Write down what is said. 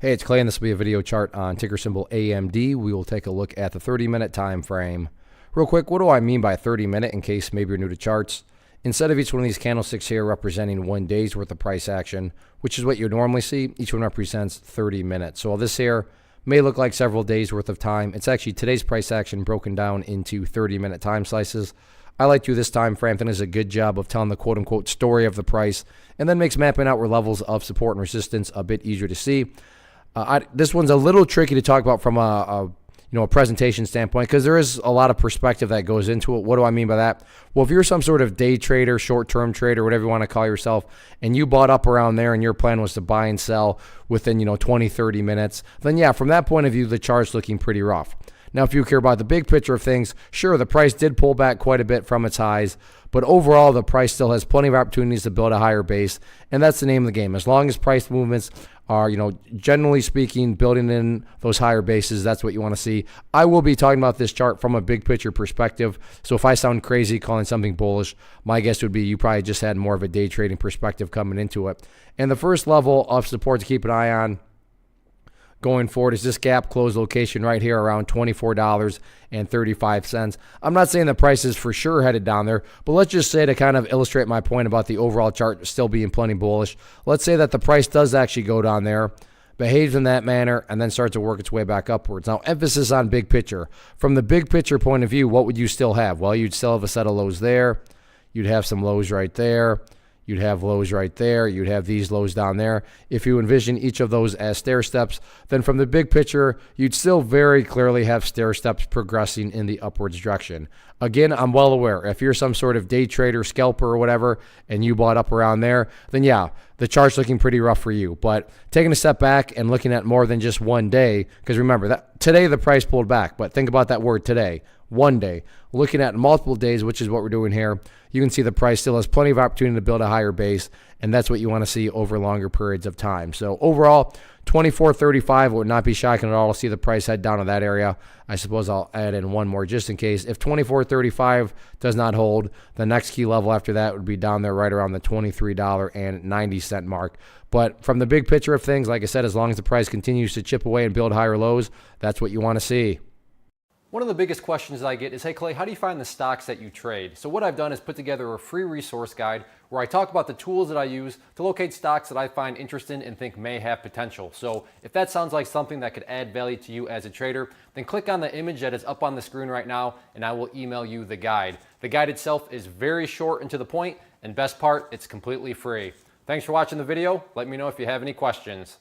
Hey, it's Clay, and this will be a video chart on ticker symbol AMD. We will take a look at the 30-minute time frame. Real quick, what do I mean by 30-minute in case maybe you're new to charts? Instead of each one of these candlesticks here representing 1 day's worth of price action, which is what you normally see, each one represents 30 minutes. So while this here may look like several days worth of time, it's actually today's price action broken down into 30-minute time slices. I like to this time frame. I think does a good job of telling the quote-unquote story of the price and then makes mapping out where levels of support and resistance a bit easier to see. This one's a little tricky to talk about from a presentation standpoint because there is a lot of perspective that goes into it. What do I mean by that? Well, if you're some sort of day trader, short-term trader, whatever you want to call yourself, and you bought up around there and your plan was to buy and sell within 20, 30 minutes, then yeah, from that point of view, the chart's looking pretty rough. Now, if you care about the big picture of things, sure, the price did pull back quite a bit from its highs, but overall, the price still has plenty of opportunities to build a higher base, and that's the name of the game. As long as price movements are, generally speaking, building in those higher bases, that's what you want to see. I will be talking about this chart from a big picture perspective, so if I sound crazy calling something bullish, my guess would be you probably just had more of a day trading perspective coming into it. And the first level of support to keep an eye on going forward is this gap close location right here around $24.35. I'm not saying the price is for sure headed down there, but let's just say to kind of illustrate my point about the overall chart still being plenty bullish, let's say that the price does actually go down there, behaves in that manner, and then starts to work its way back upwards. Now, emphasis on big picture. From the big picture point of view, what would you still have? Well, you'd still have a set of lows there. You'd have some lows right there. You'd have lows right there. You'd have these lows down there. If you envision each of those as stair steps, then from the big picture, you'd still very clearly have stair steps progressing in the upwards direction. Again, I'm well aware, if you're some sort of day trader, scalper, or whatever, and you bought up around there, then yeah, the chart's looking pretty rough for you. But taking a step back and looking at more than just 1 day, because remember, that today the price pulled back, but think about that word today. 1 day. Looking at multiple days, which is what we're doing here, you can see the price still has plenty of opportunity to build a higher base, and that's what you want to see over longer periods of time. So overall, 24.35 would not be shocking at all to see the price head down to that area. I suppose I'll add in one more just in case. If 24.35 does not hold, the next key level after that would be down there right around the $23.90 mark. But from the big picture of things, like I said, as long as the price continues to chip away and build higher lows, that's what you want to see. One of the biggest questions I get is, hey Clay, how do you find the stocks that you trade? So what I've done is put together a free resource guide where I talk about the tools that I use to locate stocks that I find interesting and think may have potential. So if that sounds like something that could add value to you as a trader, then click on the image that is up on the screen right now and I will email you the guide. The guide itself is very short and to the point, and best part, it's completely free. Thanks for watching the video. Let me know if you have any questions.